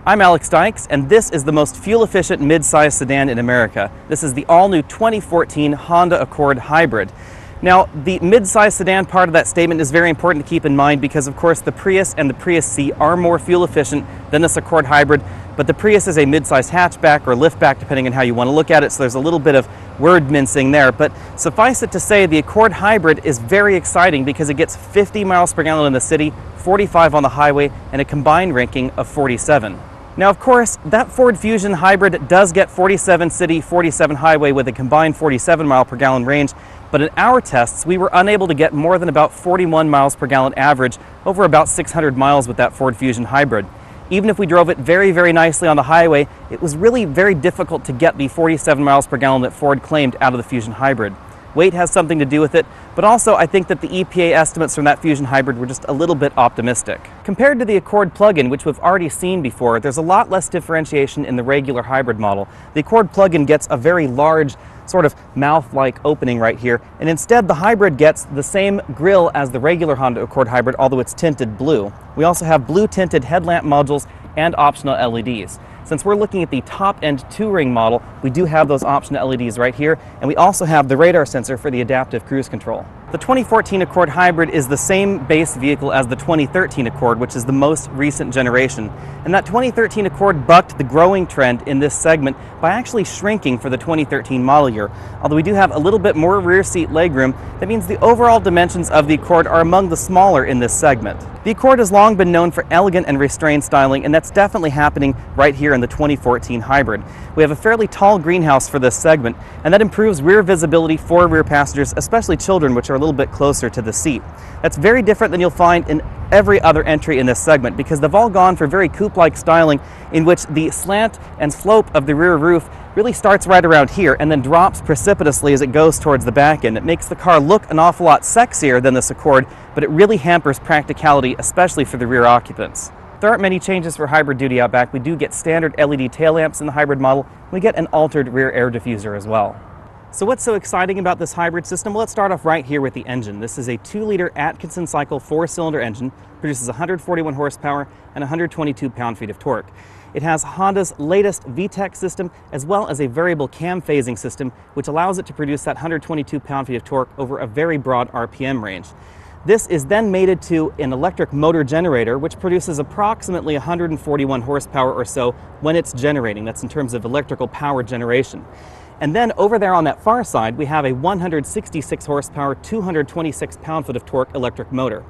I'm Alex Dykes, and this is the most fuel-efficient mid-size sedan in America. This is the all-new 2014 Honda Accord Hybrid. Now, the mid-size sedan part of that statement is very important to keep in mind because, of course, the Prius and the Prius C are more fuel-efficient than this Accord Hybrid, but the Prius is a mid-size hatchback or liftback, depending on how you want to look at it, so there's a little bit of word mincing there. But suffice it to say, the Accord Hybrid is very exciting because it gets 50 miles per gallon in the city, 45 on the highway, and a combined ranking of 47. Now, of course, that Ford Fusion Hybrid does get 47 city, 47 highway with a combined 47 mile per gallon range, but in our tests, we were unable to get more than about 41 miles per gallon average over about 600 miles with that Ford Fusion Hybrid. Even if we drove it very, very nicely on the highway, it was really very difficult to get the 47 miles per gallon that Ford claimed out of the Fusion Hybrid. Weight has something to do with it, but also I think that the EPA estimates from that Fusion Hybrid were just a little bit optimistic. Compared to the Accord plug-in, which we've already seen before, there's a lot less differentiation in the regular hybrid model. The Accord plug-in gets a very large sort of mouth-like opening right here, and instead the hybrid gets the same grille as the regular Honda Accord Hybrid, although it's tinted blue. We also have blue tinted headlamp modules and optional LEDs. Since we're looking at the top-end touring model, we do have those optional LEDs right here, and we also have the radar sensor for the adaptive cruise control. The 2014 Accord Hybrid is the same base vehicle as the 2013 Accord, which is the most recent generation. And that 2013 Accord bucked the growing trend in this segment by actually shrinking for the 2013 model year. Although we do have a little bit more rear seat legroom, that means the overall dimensions of the Accord are among the smaller in this segment. The Accord has long been known for elegant and restrained styling, and that's definitely happening right here in the 2014 Hybrid. We have a fairly tall greenhouse for this segment, and that improves rear visibility for rear passengers, especially children, which are a little bit closer to the seat. That's very different than you'll find in every other entry in this segment because they've all gone for very coupe-like styling in which the slant and slope of the rear roof really starts right around here and then drops precipitously as it goes towards the back end. It makes the car look an awful lot sexier than this Accord, but it really hampers practicality, especially for the rear occupants. There aren't many changes for hybrid duty out back. We do get standard LED tail lamps in the hybrid model. We get an altered rear air diffuser as well. So what's so exciting about this hybrid system? Well, let's start off right here with the engine. This is a 2-liter Atkinson cycle 4-cylinder engine, produces 141 horsepower and 122 pound-feet of torque. It has Honda's latest VTEC system as well as a variable cam phasing system, which allows it to produce that 122 pound-feet of torque over a very broad RPM range. This is then mated to an electric motor generator, which produces approximately 141 horsepower or so when it's generating. That's in terms of electrical power generation. And then over there on that far side, we have a 166 horsepower, 226 pound-foot of torque electric motor.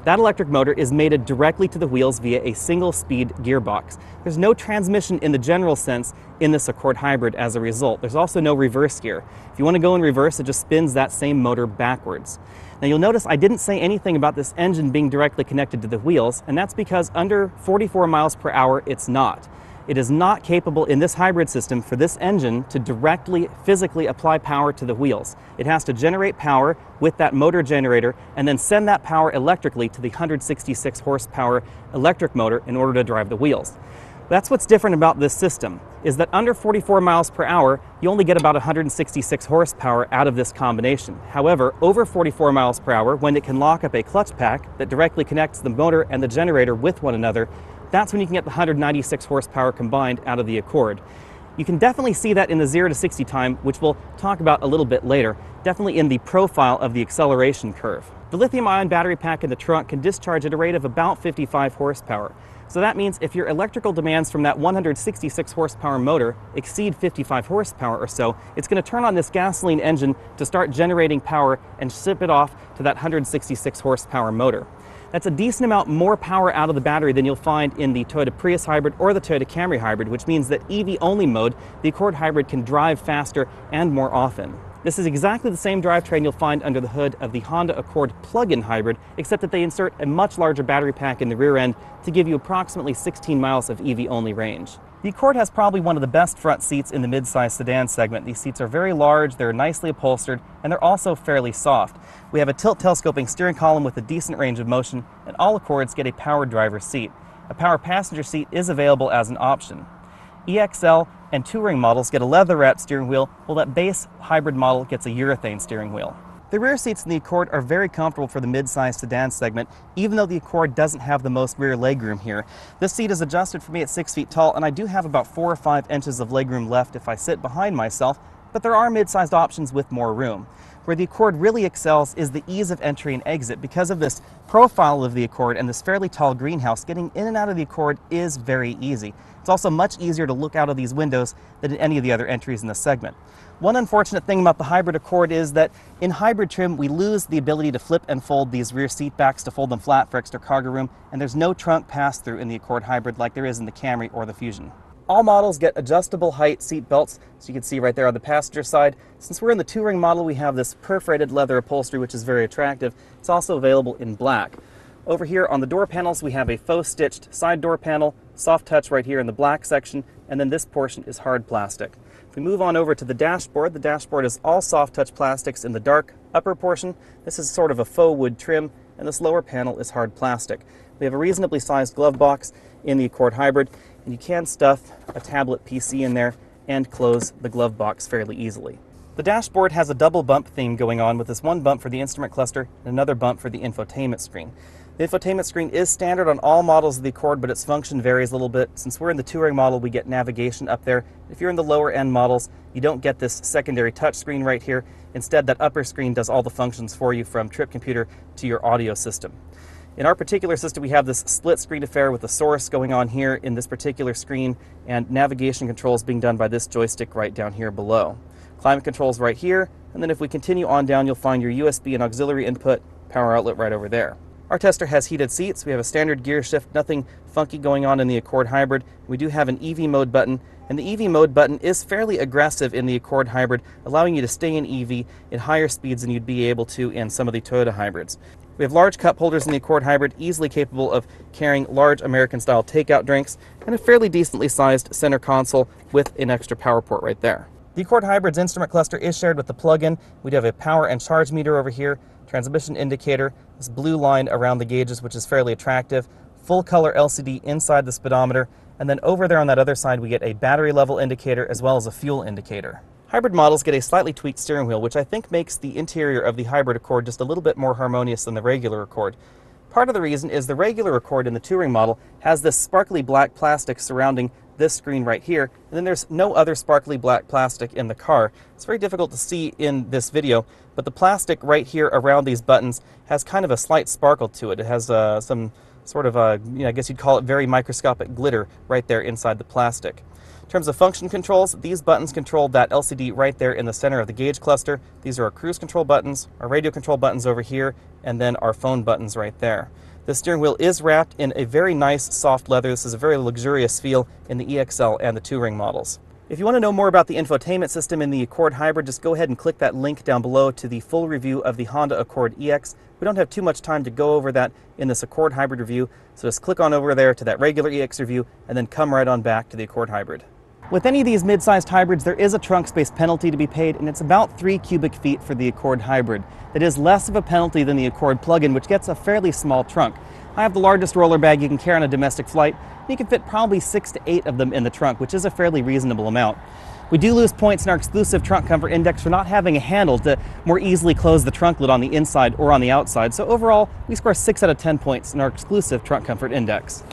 That electric motor is mated directly to the wheels via a single-speed gearbox. There's no transmission in the general sense in this Accord Hybrid as a result. There's also no reverse gear. If you want to go in reverse, it just spins that same motor backwards. Now you'll notice I didn't say anything about this engine being directly connected to the wheels, and that's because under 44 miles per hour, it's not. It is not capable in this hybrid system for this engine to directly physically apply power to the wheels. It has to generate power with that motor generator and then send that power electrically to the 166 horsepower electric motor in order to drive the wheels. That's what's different about this system, is that under 44 miles per hour, you only get about 166 horsepower out of this combination. However, over 44 miles per hour, when it can lock up a clutch pack that directly connects the motor and the generator with one another, that's when you can get the 196 horsepower combined out of the Accord. You can definitely see that in the 0 to 60 time, which we'll talk about a little bit later, definitely in the profile of the acceleration curve. The lithium-ion battery pack in the trunk can discharge at a rate of about 55 horsepower. So that means if your electrical demands from that 166 horsepower motor exceed 55 horsepower or so, it's going to turn on this gasoline engine to start generating power and ship it off to that 166 horsepower motor. That's a decent amount more power out of the battery than you'll find in the Toyota Prius Hybrid or the Toyota Camry Hybrid, which means that EV-only mode, the Accord Hybrid can drive faster and more often. This is exactly the same drivetrain you'll find under the hood of the Honda Accord plug-in hybrid, except that they insert a much larger battery pack in the rear end to give you approximately 16 miles of EV-only range. The Accord has probably one of the best front seats in the mid-size sedan segment. These seats are very large, they're nicely upholstered, and they're also fairly soft. We have a tilt telescoping steering column with a decent range of motion, and all Accords get a powered driver's seat. A power passenger seat is available as an option. EXL and Touring models get a leather-wrapped steering wheel, while that base hybrid model gets a urethane steering wheel. The rear seats in the Accord are very comfortable for the mid-size sedan segment, even though the Accord doesn't have the most rear legroom here. This seat is adjusted for me at 6 feet tall, and I do have about 4 or 5 inches of legroom left if I sit behind myself, but there are mid-sized options with more room. Where the Accord really excels is the ease of entry and exit. Because of this profile of the Accord and this fairly tall greenhouse, getting in and out of the Accord is very easy. It's also much easier to look out of these windows than in any of the other entries in this segment. One unfortunate thing about the hybrid Accord is that in hybrid trim, we lose the ability to flip and fold these rear seat backs to fold them flat for extra cargo room, and there's no trunk pass-through in the Accord hybrid like there is in the Camry or the Fusion. All models get adjustable height seat belts, so you can see right there on the passenger side. Since we're in the touring model, we have this perforated leather upholstery, which is very attractive. It's also available in black. Over here on the door panels, we have a faux stitched side door panel, soft touch right here in the black section, and then this portion is hard plastic. If we move on over to the dashboard is all soft touch plastics in the dark upper portion. This is sort of a faux wood trim, and this lower panel is hard plastic. We have a reasonably sized glove box in the Accord hybrid, and you can stuff a tablet PC in there and close the glove box fairly easily. The dashboard has a double bump theme going on, with this one bump for the instrument cluster and another bump for the infotainment screen. The infotainment screen is standard on all models of the Accord, but its function varies a little bit. Since we're in the touring model, we get navigation up there. If you're in the lower end models, you don't get this secondary touch screen right here. Instead, that upper screen does all the functions for you, from trip computer to your audio system. In our particular system, we have this split screen affair with the source going on here in this particular screen, and navigation controls being done by this joystick right down here below. Climate controls right here, and then if we continue on down, you'll find your USB and auxiliary input power outlet right over there. Our tester has heated seats. We have a standard gear shift, nothing funky going on in the Accord hybrid. We do have an EV mode button, and the EV mode button is fairly aggressive in the Accord hybrid, allowing you to stay in EV at higher speeds than you'd be able to in some of the Toyota hybrids. We have large cup holders in the Accord hybrid, easily capable of carrying large American-style takeout drinks, and a fairly decently sized center console with an extra power port right there. The Accord hybrid's instrument cluster is shared with the plug-in. We do have a power and charge meter over here, transmission indicator, this blue line around the gauges, which is fairly attractive, full color LCD inside the speedometer, and then over there on that other side we get a battery level indicator as well as a fuel indicator. Hybrid models get a slightly tweaked steering wheel, which I think makes the interior of the hybrid Accord just a little bit more harmonious than the regular Accord. Part of the reason is the regular Accord in the touring model has this sparkly black plastic surrounding this screen right here, and then there's no other sparkly black plastic in the car. It's very difficult to see in this video, but the plastic right here around these buttons has kind of a slight sparkle to it. It has some sort of I guess you'd call it very microscopic glitter right there inside the plastic. In terms of function controls, these buttons control that LCD right there in the center of the gauge cluster. These are our cruise control buttons, our radio control buttons over here, and then our phone buttons right there. The steering wheel is wrapped in a very nice soft leather. This is a very luxurious feel in the EXL and the Touring models. If you want to know more about the infotainment system in the Accord hybrid, just go ahead and click that link down below to the full review of the Honda Accord EX. We don't have too much time to go over that in this Accord hybrid review, so just click on over there to that regular EX review and then come right on back to the Accord hybrid. With any of these mid-sized hybrids, there is a trunk space penalty to be paid, and it's about 3 cubic feet for the Accord hybrid. That is less of a penalty than the Accord plug-in, which gets a fairly small trunk. I have the largest roller bag you can carry on a domestic flight. You can fit probably 6 to 8 of them in the trunk, which is a fairly reasonable amount. We do lose points in our exclusive trunk comfort index for not having a handle to more easily close the trunk lid on the inside or on the outside, so overall we score 6 out of 10 points in our exclusive trunk comfort index.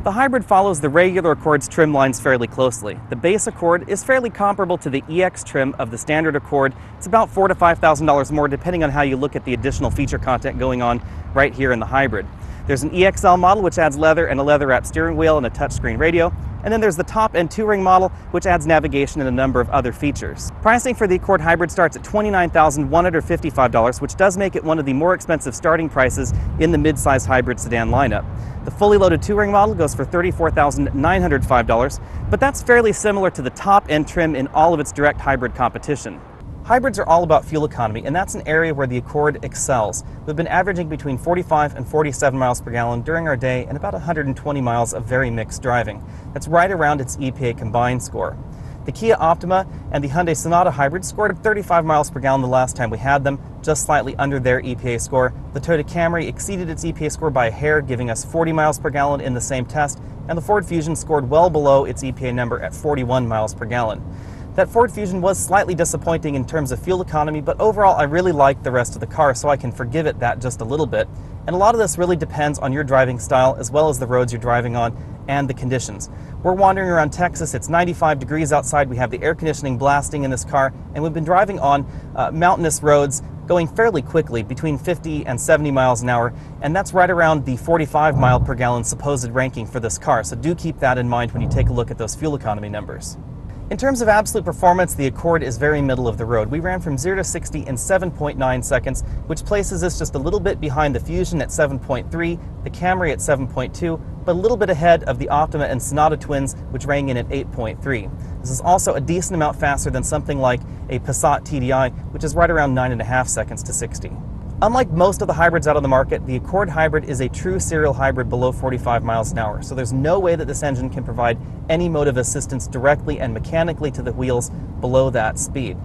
The hybrid follows the regular Accord's trim lines fairly closely. The base Accord is fairly comparable to the EX trim of the standard Accord. It's about $4,000 to $5,000 more depending on how you look at the additional feature content going on right here in the hybrid. There's an EXL model which adds leather and a leather-wrapped steering wheel and a touchscreen radio. And then there's the top-end Touring model, which adds navigation and a number of other features. Pricing for the Accord hybrid starts at $29,155, which does make it one of the more expensive starting prices in the mid-size hybrid sedan lineup. The fully loaded Touring model goes for $34,905, but that's fairly similar to the top-end trim in all of its direct hybrid competition. Hybrids are all about fuel economy, and that's an area where the Accord excels. We've been averaging between 45 and 47 miles per gallon during our day and about 120 miles of very mixed driving. That's right around its EPA combined score. The Kia Optima and the Hyundai Sonata hybrid scored 35 miles per gallon the last time we had them, just slightly under their EPA score. The Toyota Camry exceeded its EPA score by a hair, giving us 40 miles per gallon in the same test, and the Ford Fusion scored well below its EPA number at 41 miles per gallon. That Ford Fusion was slightly disappointing in terms of fuel economy, but overall I really like the rest of the car, so I can forgive it that just a little bit. And a lot of this really depends on your driving style as well as the roads you're driving on and the conditions. We're wandering around Texas, it's 95 degrees outside, we have the air conditioning blasting in this car, and we've been driving on mountainous roads going fairly quickly, between 50 and 70 miles an hour, and that's right around the 45 mile per gallon supposed ranking for this car, so do keep that in mind when you take a look at those fuel economy numbers. In terms of absolute performance, the Accord is very middle of the road. We ran from 0 to 60 in 7.9 seconds, which places us just a little bit behind the Fusion at 7.3, the Camry at 7.2, but a little bit ahead of the Optima and Sonata twins, which rang in at 8.3. This is also a decent amount faster than something like a Passat TDI, which is right around 9.5 seconds to 60. Unlike most of the hybrids out on the market, the Accord hybrid is a true serial hybrid below 45 miles an hour, so there's no way that this engine can provide any motive assistance directly and mechanically to the wheels below that speed.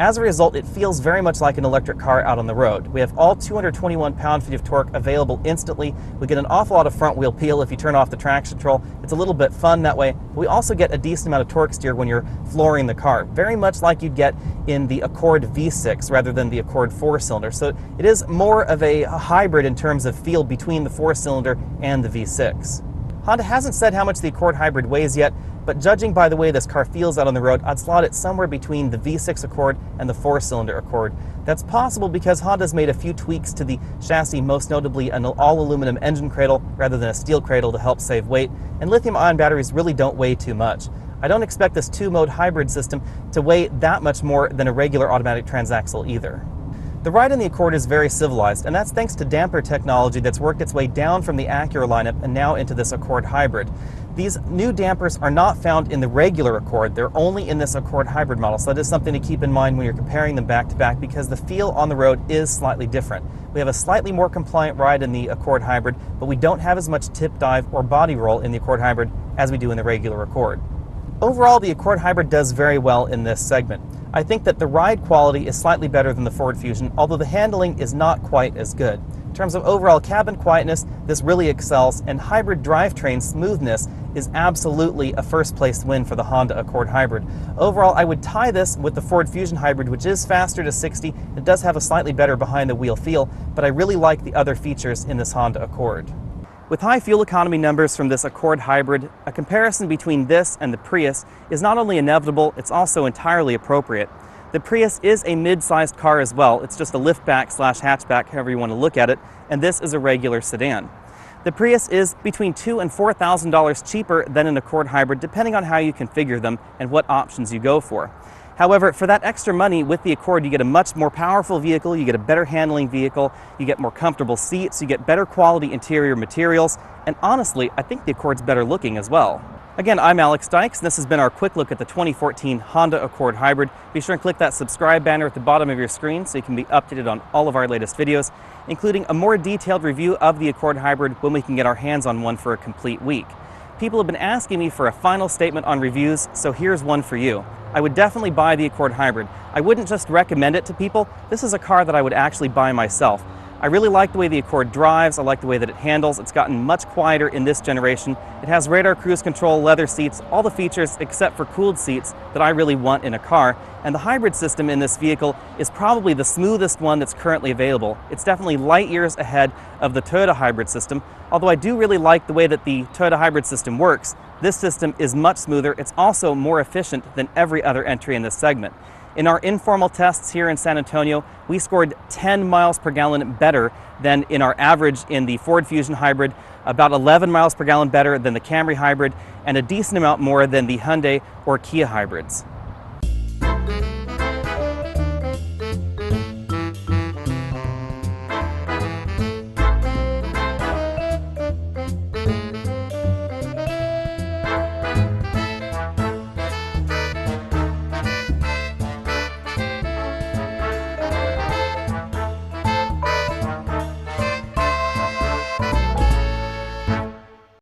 As a result, it feels very much like an electric car out on the road. We have all 221 pound-feet of torque available instantly. We get an awful lot of front wheel peel if you turn off the traction control. It's a little bit fun that way. But we also get a decent amount of torque steer when you're flooring the car, very much like you'd get in the Accord V6 rather than the Accord 4-cylinder. So it is more of a hybrid in terms of feel between the 4-cylinder and the V6. Honda hasn't said how much the Accord hybrid weighs yet, but judging by the way this car feels out on the road, I'd slot it somewhere between the V6 Accord and the 4-cylinder Accord. That's possible because Honda's made a few tweaks to the chassis, most notably an all-aluminum engine cradle rather than a steel cradle to help save weight, and lithium-ion batteries really don't weigh too much. I don't expect this two-mode hybrid system to weigh that much more than a regular automatic transaxle either. The ride in the Accord is very civilized, and that's thanks to damper technology that's worked its way down from the Acura lineup and now into this Accord hybrid. These new dampers are not found in the regular Accord, they're only in this Accord hybrid model, so that is something to keep in mind when you're comparing them back to back because the feel on the road is slightly different. We have a slightly more compliant ride in the Accord hybrid, but we don't have as much tip dive or body roll in the Accord hybrid as we do in the regular Accord. Overall, the Accord hybrid does very well in this segment. I think that the ride quality is slightly better than the Ford Fusion, although the handling is not quite as good. In terms of overall cabin quietness, this really excels, and hybrid drivetrain smoothness is absolutely a first-place win for the Honda Accord hybrid. Overall, I would tie this with the Ford Fusion hybrid, which is faster to 60. It does have a slightly better behind-the-wheel feel, but I really like the other features in this Honda Accord. With high fuel economy numbers from this Accord hybrid, a comparison between this and the Prius is not only inevitable, it's also entirely appropriate. The Prius is a mid-sized car as well. It's just a liftback/hatchback, however you want to look at it, and this is a regular sedan. The Prius is between $2,000 and $4,000 cheaper than an Accord hybrid, depending on how you configure them and what options you go for. However, for that extra money with the Accord, you get a much more powerful vehicle, you get a better handling vehicle, you get more comfortable seats, you get better quality interior materials, and honestly, I think the Accord's better looking as well. Again, I'm Alex Dykes, and this has been our quick look at the 2014 Honda Accord Hybrid. Be sure and click that subscribe banner at the bottom of your screen so you can be updated on all of our latest videos, including a more detailed review of the Accord Hybrid when we can get our hands on one for a complete week. People have been asking me for a final statement on reviews, so here's one for you. I would definitely buy the Accord Hybrid. I wouldn't just recommend it to people. This is a car that I would actually buy myself. I really like the way the Accord drives, I like the way that it handles. It's gotten much quieter in this generation. It has radar cruise control, leather seats, all the features except for cooled seats that I really want in a car. And the hybrid system in this vehicle is probably the smoothest one that's currently available. It's definitely light years ahead of the Toyota hybrid system. Although I do really like the way that the Toyota hybrid system works, this system is much smoother. It's also more efficient than every other entry in this segment. In our informal tests here in San Antonio, we scored 10 miles per gallon better than in our average in the Ford Fusion hybrid, about 11 miles per gallon better than the Camry hybrid, and a decent amount more than the Hyundai or Kia hybrids.